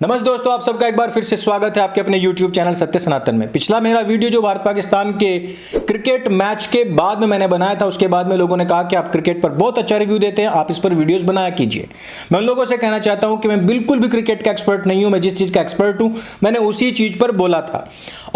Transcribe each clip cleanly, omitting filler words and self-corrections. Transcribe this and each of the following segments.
नमस्ते दोस्तों, आप सबका एक बार फिर से स्वागत है आपके अपने YouTube चैनल सत्य सनातन में। पिछला मेरा वीडियो जो भारत पाकिस्तान के क्रिकेट मैच के बाद में मैंने बनाया था, उसके बाद में लोगों ने कहा कि आप क्रिकेट पर बहुत अच्छा रिव्यू देते हैं, आप इस पर वीडियोस बनाया कीजिए। मैं उन लोगों से कहना चाहता हूं कि मैं बिल्कुल भी क्रिकेट का एक्सपर्ट नहीं हूं। मैं जिस चीज का एक्सपर्ट हूं मैंने उसी चीज पर बोला था,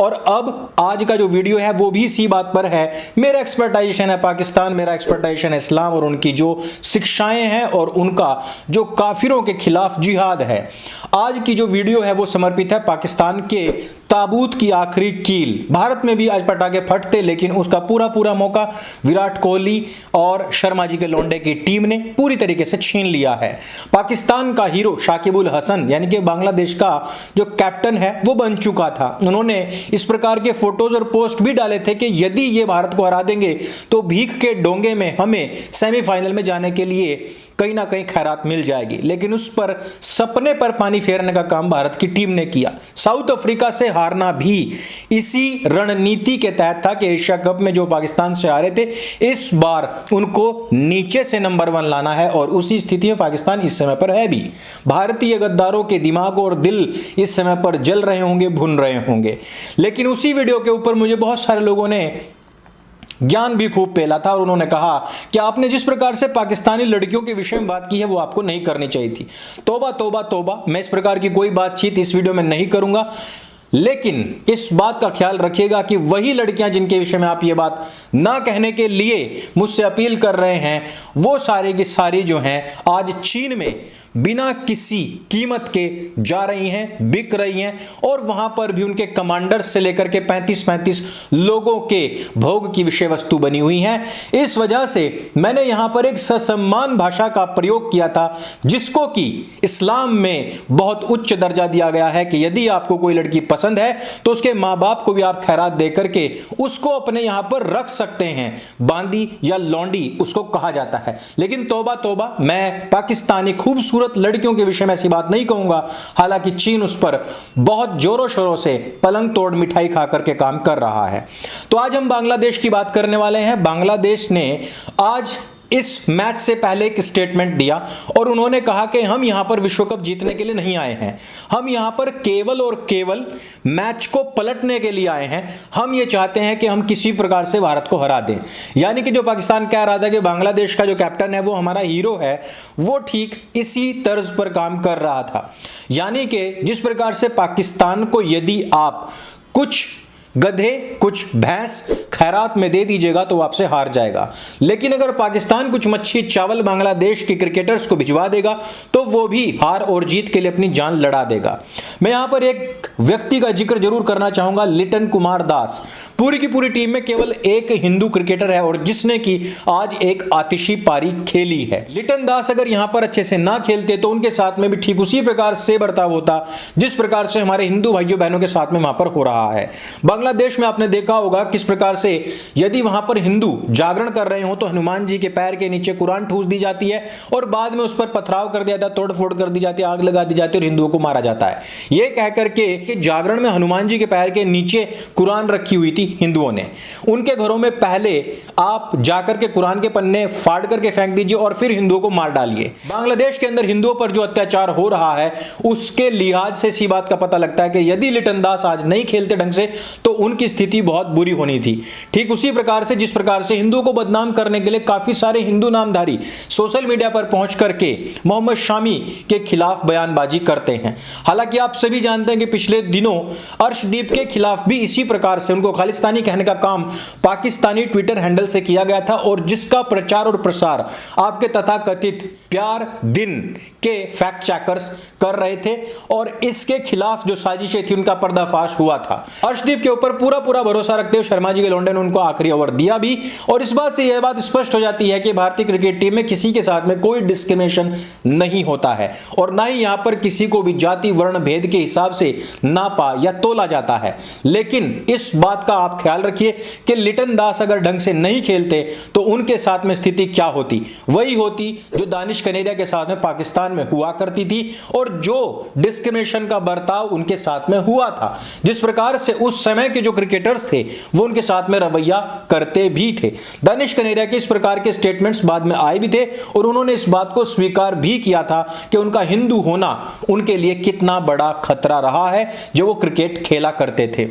और अब आज का जो वीडियो है वो भी इसी बात पर है। मेरा एक्सपर्टाइजेशन है पाकिस्तान, मेरा एक्सपर्टाइजेशन है इस्लाम और उनकी जो शिक्षाएं हैं और उनका जो काफिरों के खिलाफ जिहाद है। आज की जो वीडियो है वो समर्पित है पाकिस्तान के ताबूत की आखिरी कील। भारत में भी आज पटाखे फटते, लेकिन उसका पूरा मौका विराट कोहली और शर्मा जी के लौंडे की टीम ने पूरी तरीके से छीन लिया है। पाकिस्तान का हीरो शाकिबुल हसन यानी कि बांग्लादेश का जो कैप्टन है वो बन चुका था। उन्होंने इस प्रकार के फोटोज और पोस्ट भी डाले थे कि यदि ये भारत को हरा देंगे तो भीख के डोंगे में हमें सेमीफाइनल में जाने के लिए कहीं ना कहीं खैरात मिल जाएगी। लेकिन उस पर सपने पर पानी फेरने का काम भारत की टीम ने किया। साउथ अफ्रीका से हारना भी इसी रणनीति के तहत था कि एशिया कप में जो पाकिस्तान से हारे थे, इस बार उनको नीचे से नंबर 1 लाना है, और उसी स्थिति में पाकिस्तान इस समय पर है भी। भारतीय गद्दारों के दिमाग और दिल इस समय पर जल रहे होंगे, भुन रहे होंगे। लेकिन उसी वीडियो के ऊपर मुझे बहुत सारे लोगों ने ज्ञान भी खूब पेला था, और उन्होंने कहा कि आपने जिस प्रकार से पाकिस्तानी लड़कियों के विषय में बात की है वो आपको नहीं करनी चाहिए थी। तौबा तौबा तौबा, मैं इस प्रकार की कोई बातचीत इस वीडियो में नहीं करूंगा। लेकिन इस बात का ख्याल रखिएगा कि वही लड़कियां जिनके विषय में आप ये बात ना कहने के लिए मुझसे अपील कर रहे हैं, वो सारे की सारी जो हैं आज चीन में बिना किसी कीमत के जा रही हैं, बिक रही हैं, और वहां पर भी उनके कमांडर से लेकर के 35 लोगों के भोग की विषय वस्तु बनी हुई हैं। इस वजह से मैंने यहां पर एक ससम्मान भाषा का प्रयोग किया था, जिसको कि इस्लाम में बहुत उच्च दर्जा दिया गया है कि यदि आपको कोई लड़की पसंद है तो उसके मां बाप को भी आप खैरात दे करके उसको अपने यहां पर रख सकते हैं। बांदी या लौंडी उसको कहा जाता है। लेकिन तौबा तौबा, मैं पाकिस्तानी खूबसूरत लड़कियों के विषय में ऐसी बात नहीं कहूंगा। हालांकि चीन उस पर बहुत जोरों शोरों से पलंग तोड़ मिठाई खा करके काम कर रहा है। तो आज हम बांग्लादेश की बात करने वाले हैं। बांग्लादेश ने आज इस मैच से पहले एक स्टेटमेंट दिया और उन्होंने कहा कि हम यहां पर विश्व कप जीतने के लिए नहीं आए हैं, हम यहां पर केवल और केवल मैच को पलटने के लिए आए हैं। हम ये चाहते हैं कि हम किसी प्रकार से भारत को हरा दें। यानी कि जो पाकिस्तान कह रहा था कि बांग्लादेश का जो कैप्टन है वो हमारा हीरो है, वो ठीक इसी तर्ज पर काम कर रहा था। यानी कि जिस प्रकार से पाकिस्तान को यदि आप कुछ गधे कुछ भैंस खैरात में दे दीजिएगा तो आपसे हार जाएगा, लेकिन अगर पाकिस्तान कुछ मच्छी चावल बांग्लादेश के क्रिकेटर्स को भिजवा देगा तो वो भी हार और जीत के लिए अपनी जान लड़ा देगा। मैं यहां पर एक व्यक्ति का जिक्र जरूर करना चाहूंगा, लिटन कुमार दास। पूरी की पूरी टीम में केवल एक हिंदू क्रिकेटर है और जिसने की आज एक आतिशी पारी खेली है। लिटन दास अगर यहां पर अच्छे से ना खेलते तो उनके साथ में भी ठीक उसी प्रकार से बर्ताव होता जिस प्रकार से हमारे हिंदू भाइयों बहनों के साथ में वहां पर हो रहा है। बांग्लादेश में आपने देखा होगा किस प्रकार से यदि वहां पर हिंदू जागरण कर रहे हो तो हनुमान जी के पैर के नीचे कुरान ठूस दी जाती है और बाद में उस पर पथराव कर दिया जाता है, तोड़फोड़ कर दी जाती है, आग लगा दी जाती है और हिंदुओं को मारा जाता है। यह कह करके कि जागरण में हनुमान जी के पैर के नीचे कुरान रखी हुई थी हिंदुओं ने। उनके घरों में पहले आप जाकर के कुरान के पन्ने फाड़ करके फेंक दीजिए और फिर हिंदुओं को मार डालिए। बांग्लादेश के अंदर हिंदुओं पर जो अत्याचार हो रहा है उसके लिहाज से इसी बात का पता लगता है कि यदि लिटन दास आज नहीं खेलते ढंग से तो उनकी स्थिति बहुत बुरी होनी थी। ठीक उसी प्रकार से जिस प्रकार से हिंदुओं को बदनाम करने के लिए काफी सारे हिंदू नामधारी सोशल मीडिया पर पहुंच करके मोहम्मद शामी के खिलाफ बयानबाजी करते हैं। हालांकि आप सभी जानते हैं कि पिछले दिनों अर्शदीप के खिलाफ भी इसी प्रकार से उनको खालिस्तानी कहने का काम पाकिस्तानी ट्विटर हैंडल से किया गया था, और जिसका प्रचार और प्रसार आपके तथाकथित प्यार दिन के फैक्ट चेकर्स कर रहे थे, और इसके खिलाफ जो साजिशें थी उनका पर्दाफाश हुआ था। अर्शदीप के ऊपर पूरा भरोसा रखते हुए शर्मा जी के लौंडे ने उनको आखिरी ओवर दिया भी, और इस बात से यह बात स्पष्ट हो जाती है कि भारतीय क्रिकेट टीम में किसी के साथ में कोई डिस्क्रिमिनेशन नहीं होता है, और ना ही यहां पर किसी को भी जाति वर्ण भेद के हिसाब से नापा या तोला जाता है। लेकिन इस बात का आप ख्याल रखिए कि लिटन दास अगर ढंग से नहीं खेलते तो उनके साथ में स्थिति क्या होती, वही होती जो दानिश कनेरिया के साथ में पाकिस्तान में हुआ करती थी और जो डिस्क्रिमिनेशन का बर्ताव उनके साथ में हुआ था, जिस प्रकार से उस समय के जो क्रिकेटर्स थे वो उनके साथ में रवैया करते भी थे। दानिश कनेरिया के इस प्रकार के स्टेटमेंट्स बाद में आए भी थे और उन्होंने इस बात को स्वीकार भी किया था कि उनका हिंदू होना उनके लिए कितना बड़ा खतरा रहा है जो वो क्रिकेट खेला करते थे।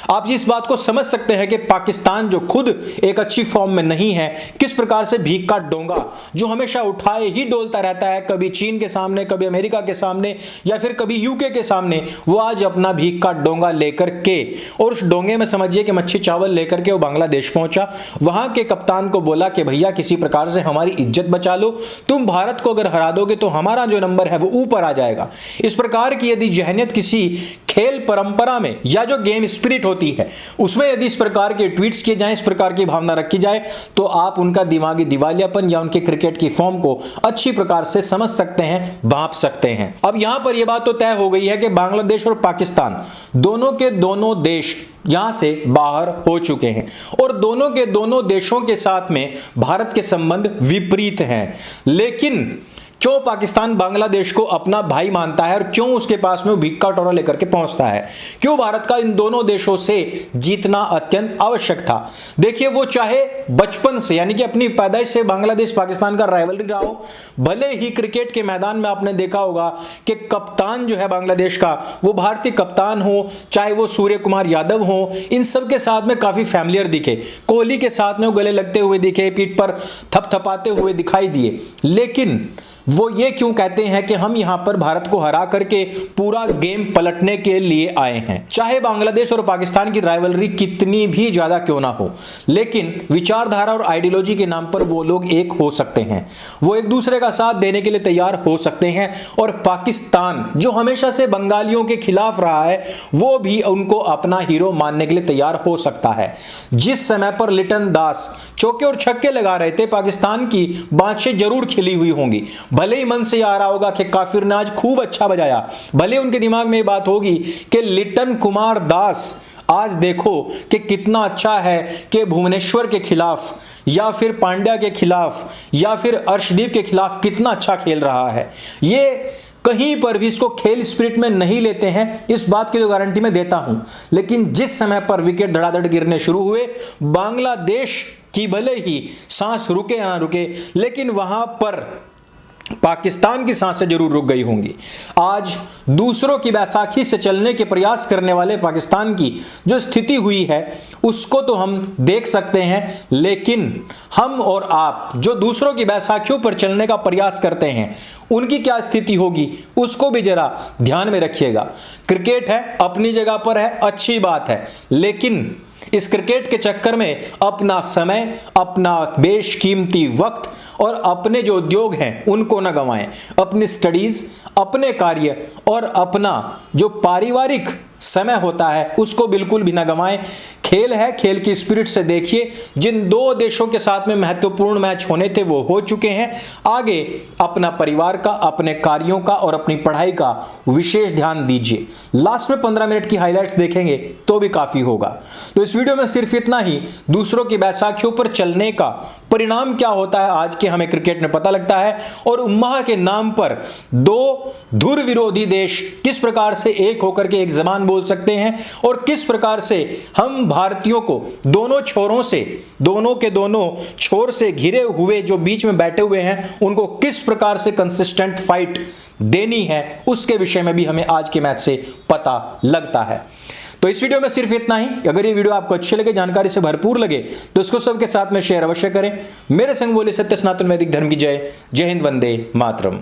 आप इस बात को समझ सकते हैं कि पाकिस्तान जो खुद एक अच्छी फॉर्म में नहीं है, किस प्रकार से भीख का डोंगा जो हमेशा उठाए ही डोलता रहता है, कभी चीन के सामने, कभी अमेरिका के सामने या फिर कभी यूके के सामने, वो आज अपना भीख का डोंगा लेकर के, और उस डोंगे में समझिए कि मच्छी चावल लेकर के वो बांग्लादेश पहुंचा। वहां के कप्तान को बोला कि भैया किसी प्रकार से हमारी इज्जत बचा लो, तुम भारत को अगर हरा दोगे तो हमारा जो नंबर है वो ऊपर आ जाएगा। इस प्रकार की यदि जहनियत किसी खेल परंपरा में या जो गेम स्पिरिट होती है उसमें यदि इस प्रकार के ट्वीट्स किए जाएं, इस प्रकार की भावना रखी जाए, तो आप उनका दिमागी दिवालियापन या उनके क्रिकेट की फॉर्म को अच्छी प्रकार से समझ सकते हैं, भांप सकते हैं। अब यहां पर यह बात तो तय हो गई है कि बांग्लादेश और पाकिस्तान दोनों के दोनों देश यहां से बाहर हो चुके हैं और दोनों के दोनों देशों के साथ में भारत के संबंध विपरीत हैं। लेकिन क्यों पाकिस्तान बांग्लादेश को अपना भाई मानता है और क्यों उसके पास में वो भीख का टोरा लेकर के पहुंचता है, क्यों भारत का इन दोनों देशों से जीतना अत्यंत आवश्यक था? देखिए, वो चाहे बचपन से यानी कि अपनी पैदाइश से बांग्लादेश पाकिस्तान का राइवलरी रहा हो, भले ही क्रिकेट के मैदान में आपने देखा होगा कि कप्तान जो है बांग्लादेश का वो भारतीय कप्तान हो, चाहे वो सूर्य कुमार यादव हो, इन सब के साथ में काफी फैमिलियर दिखे, कोहली के साथ में वो गले लगते हुए दिखे, पीठ पर थपथपाते हुए दिखाई दिए। लेकिन वो ये क्यों कहते हैं कि हम यहां पर भारत को हरा करके पूरा गेम पलटने के लिए आए हैं? चाहे बांग्लादेश और पाकिस्तान की राइवलरी कितनी भी ज्यादा क्यों ना हो, लेकिन विचारधारा और आइडियोलॉजी के नाम पर वो लोग एक हो सकते हैं, वो एक दूसरे का साथ देने के लिए तैयार हो सकते हैं। और पाकिस्तान जो हमेशा से बंगालियों के खिलाफ रहा है, वो भी उनको अपना हीरो मानने के लिए तैयार हो सकता है। जिस समय पर लिटन दास चौके और छक्के लगा रहे थे, पाकिस्तान की बाँछें जरूर खिली हुई होंगी, भले ही मन से आ रहा होगा कि काफिर ने आज खूब अच्छा बजाया, भले उनके दिमाग में ये बात होगी कि लिटन कुमार दास आज देखो कि कितना अच्छा है कि भुवनेश्वर के खिलाफ या फिर पांड्या के खिलाफ या फिर अर्शदीप के खिलाफ कितना अच्छा खेल रहा है। ये कहीं पर भी इसको खेल स्पिरिट में नहीं लेते हैं, इस बात की तो गारंटी मैं देता हूं। लेकिन जिस समय पर विकेट धड़ाधड़ गिरने शुरू हुए, बांग्लादेश की भले ही सांस रुके या ना रुके, लेकिन वहां पर पाकिस्तान की सांसें जरूर रुक गई होंगी। आज दूसरों की बैसाखी से चलने के प्रयास करने वाले पाकिस्तान की जो स्थिति हुई है उसको तो हम देख सकते हैं, लेकिन हम और आप जो दूसरों की बैसाखियों पर चलने का प्रयास करते हैं उनकी क्या स्थिति होगी उसको भी जरा ध्यान में रखिएगा। क्रिकेट है, अपनी जगह पर है, अच्छी बात है, लेकिन इस क्रिकेट के चक्कर में अपना समय, अपना बेशकीमती वक्त और अपने जो उद्योग हैं उनको ना गंवाएं। अपनी स्टडीज, अपने कार्य और अपना जो पारिवारिक समय होता है उसको बिल्कुल भी ना गंवाएं। खेल है, खेल की स्पिरिट से देखिए। जिन दो देशों के साथ में महत्वपूर्ण मैच होने थे वो हो चुके हैं। आगे अपना परिवार का, अपने कार्यों का और अपनी पढ़ाई का विशेष ध्यान दीजिए। लास्ट में 15 मिनट की हाइलाइट्स देखेंगे तो भी काफी होगा। तो इस वीडियो में सिर्फ इतना ही। दूसरों की बैसाखियों पर चलने का परिणाम क्या होता है आज के हमें क्रिकेट में पता लगता है, और उम्मा के नाम पर दो धुर विरोधी देश किस प्रकार से एक होकर के एक जबान बोल सकते हैं और किस प्रकार से हम भारतीयों को दोनों छोरों से, दोनों के दोनों छोर से घिरे हुए जो बीच में बैठे हुए हैं उनको किस प्रकार से कंसिस्टेंट फाइट देनी है, उसके विषय में भी हमें आज के मैच से पता लगता है। तो इस वीडियो में सिर्फ इतना ही। अगर ये वीडियो आपको अच्छे लगे, जानकारी से भरपूर लगे, तो इसको सबके साथ में शेयर अवश्य करें। मेरे संग बोले सत्य सनातन वैदिक धर्म की जय। जय हिंद, वंदे मातरम।